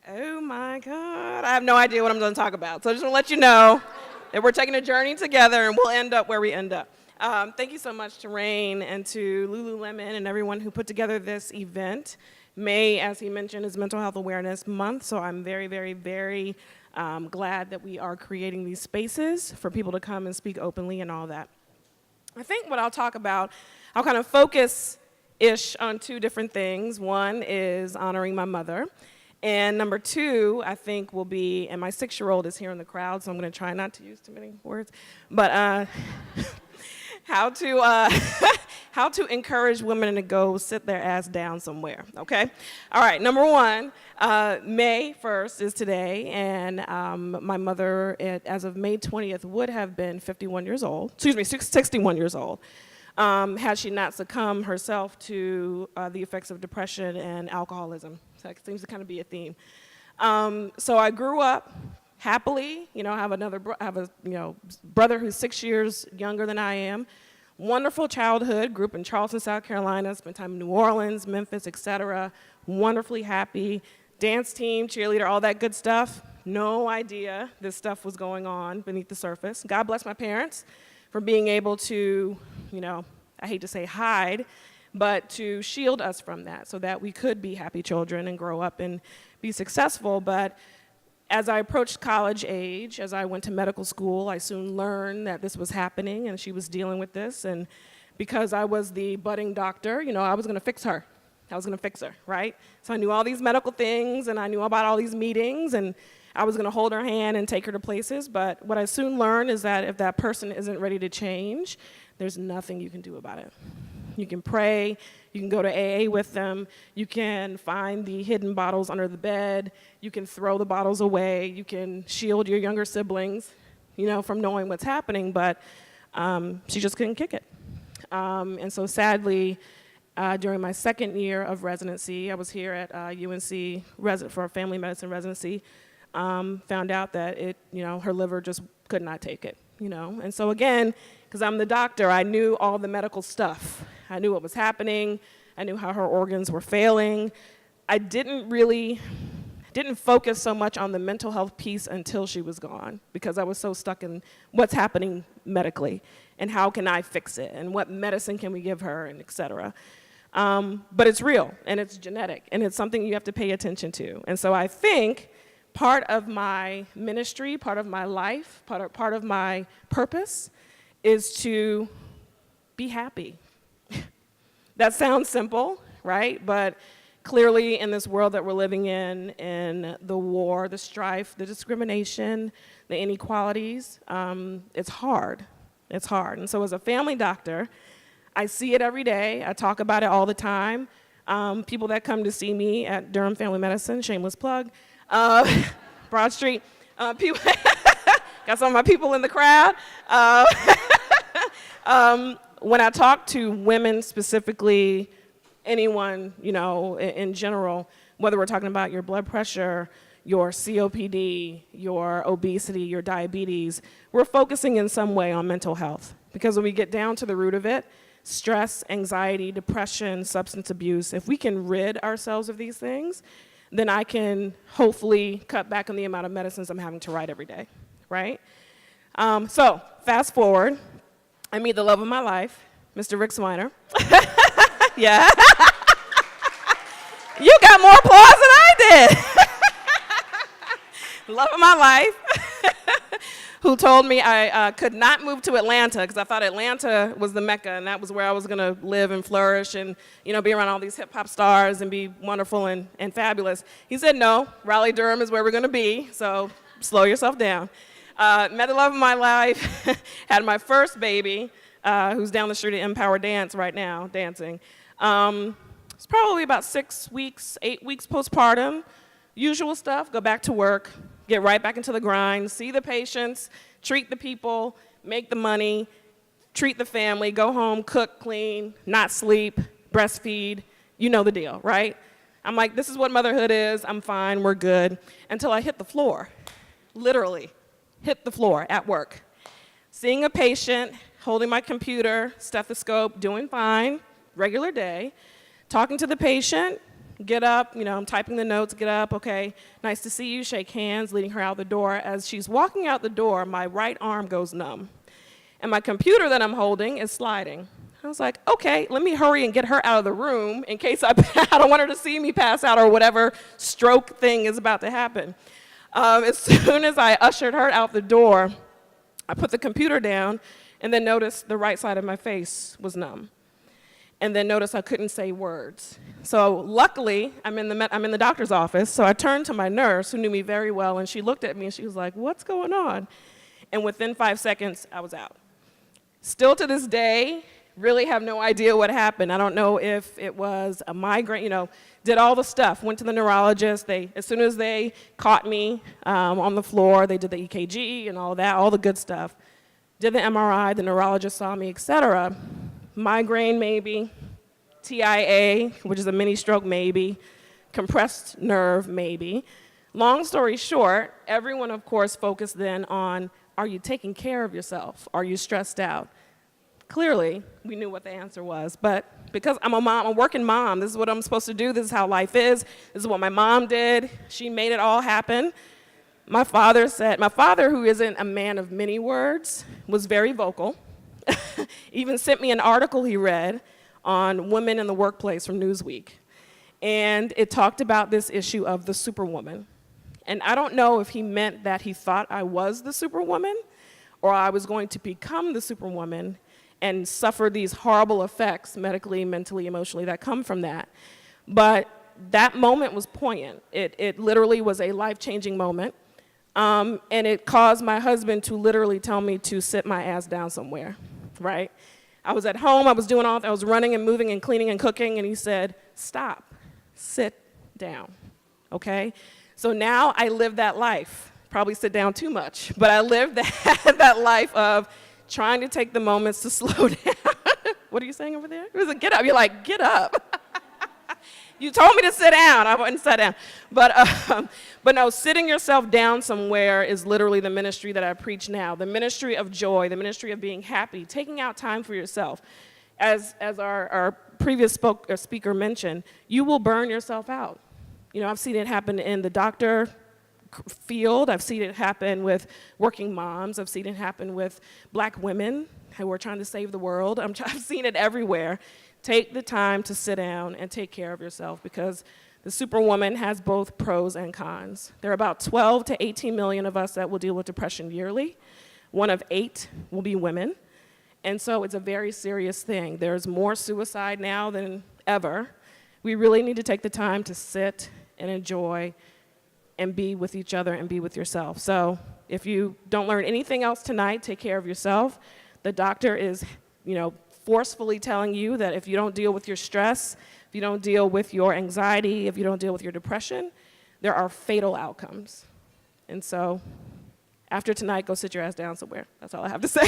Oh my God. I have no idea what I'm going to talk about. So I just want to let you know that we're taking a journey together and we'll end up where we end up. Thank you so much to Rain and to Lululemon and everyone who put together this event. May, as he mentioned, is Mental Health Awareness Month, so I'm very, very, very glad that we are creating these spaces for people to come and speak openly and all that. I think what I'll talk about, I'll kind of focus-ish on two different things. One is honoring my mother. And number two, I think, will be, and my 6-year-old is here in the crowd, so I'm going to try not to use too many words, but how to encourage women to go sit their ass down somewhere, okay? All right, number one, May 1st is today, and my mother, as of May 20th, would have been 61 years old, 61 years old, had she not succumbed herself to the effects of depression and alcoholism. So that seems to kind of be a theme. So I grew up happily, I have a brother who's 6 years younger than I am. Wonderful childhood, grew up in Charleston, South Carolina, spent time in New Orleans, Memphis, etc. Wonderfully happy, dance team, cheerleader, all that good stuff. No idea this stuff was going on beneath the surface. God bless my parents for being able to, I hate to say hide, but to shield us from that so that we could be happy children and grow up and be successful. But as I approached college age, as I went to medical school, I soon learned that this was happening and she was dealing with this. And because I was the budding doctor, I was going to fix her. I was going to fix her, right? So I knew all these medical things and I knew about all these meetings and I was going to hold her hand and take her to places. But what I soon learned is that if that person isn't ready to change, there's nothing you can do about it. You can pray, you can go to AA with them, you can find the hidden bottles under the bed, you can throw the bottles away, you can shield your younger siblings, from knowing what's happening, but she just couldn't kick it. And so sadly, during my second year of residency, I was here at UNC for a family medicine residency, found out that her liver just could not take it, And so again, because I'm the doctor, I knew all the medical stuff. I knew what was happening. I knew how her organs were failing. I didn't focus so much on the mental health piece until she was gone because I was so stuck in what's happening medically and how can I fix it and what medicine can we give her and et cetera. But it's real and it's genetic and it's something you have to pay attention to. And so I think part of my ministry, part of my life, part of my purpose is to be happy. That sounds simple, right? But clearly in this world that we're living in the war, the strife, the discrimination, the inequalities, it's hard. It's hard. And so as a family doctor, I see it every day. I talk about it all the time. People that come to see me at Durham Family Medicine, shameless plug, Broad Street, people got some of my people in the crowd. When I talk to women specifically, anyone, in general, whether we're talking about your blood pressure, your COPD, your obesity, your diabetes, we're focusing in some way on mental health. Because when we get down to the root of it, stress, anxiety, depression, substance abuse, if we can rid ourselves of these things, then I can hopefully cut back on the amount of medicines I'm having to write every day, right? So fast forward. I meet the love of my life, Mr. Rick Swiner. Yeah. You got more applause than I did. Love of my life, who told me I could not move to Atlanta because I thought Atlanta was the Mecca and that was where I was going to live and flourish and be around all these hip-hop stars and be wonderful and fabulous. He said, no, Raleigh-Durham is where we're going to be, so slow yourself down. Met the love of my life, had my first baby, who's down the street at Empower Dance right now, dancing. It's probably about 8 weeks postpartum, usual stuff, go back to work, get right back into the grind, see the patients, treat the people, make the money, treat the family, go home, cook, clean, not sleep, breastfeed, you know the deal, right? I'm like, this is what motherhood is, I'm fine, we're good, until I hit the floor, literally. Hit the floor at work. Seeing a patient, holding my computer, stethoscope, doing fine, regular day, talking to the patient, get up, I'm typing the notes, get up, okay, nice to see you, shake hands, leading her out the door. As she's walking out the door, my right arm goes numb. And my computer that I'm holding is sliding. I was like, okay, let me hurry and get her out of the room in case I don't want her to see me pass out or whatever stroke thing is about to happen. As soon as I ushered her out the door, I put the computer down and then noticed the right side of my face was numb. And then noticed I couldn't say words. So luckily, I'm in the doctor's office, so I turned to my nurse, who knew me very well, and she looked at me and she was like, what's going on? And within 5 seconds, I was out. Still to this day, really have no idea what happened. I don't know if it was a migraine, did all the stuff, went to the neurologist. As soon as they caught me on the floor, they did the EKG and all that, all the good stuff. Did the MRI, the neurologist saw me, et cetera. Migraine, maybe. TIA, which is a mini stroke, maybe. Compressed nerve, maybe. Long story short, everyone, of course, focused then on, are you taking care of yourself? Are you stressed out? Clearly, we knew what the answer was, but because I'm a working mom, this is what I'm supposed to do, this is how life is, this is what my mom did, she made it all happen. My father, who isn't a man of many words, was very vocal, even sent me an article he read on women in the workplace from Newsweek, and it talked about this issue of the Superwoman. And I don't know if he meant that he thought I was the Superwoman, or I was going to become the Superwoman and suffer these horrible effects medically, mentally, emotionally that come from that. But that moment was poignant. It literally was a life-changing moment. And it caused my husband to literally tell me to sit my ass down somewhere, right? I was at home, I was running and moving and cleaning and cooking, and he said, stop, sit down, okay? So now I live that life. Probably sit down too much, but I live that life of trying to take the moments to slow down. What are you saying over there? It was a get up. You're like, get up. You told me to sit down. I wouldn't sit down. But no, sitting yourself down somewhere is literally the ministry that I preach now. The ministry of joy, the ministry of being happy, taking out time for yourself. As our previous speaker mentioned, you will burn yourself out. I've seen it happen in the doctor field. I've seen it happen with working moms. I've seen it happen with black women who are trying to save the world. I've seen it everywhere. Take the time to sit down and take care of yourself, because the Superwoman has both pros and cons. There are about 12 to 18 million of us that will deal with depression yearly. 1 of 8 will be women. And so it's a very serious thing. There's more suicide now than ever. We really need to take the time to sit and enjoy and be with each other and be with yourself. So if you don't learn anything else tonight, take care of yourself. The doctor is, forcefully telling you that if you don't deal with your stress, if you don't deal with your anxiety, if you don't deal with your depression, there are fatal outcomes. And so after tonight, go sit your ass down somewhere. That's all I have to say.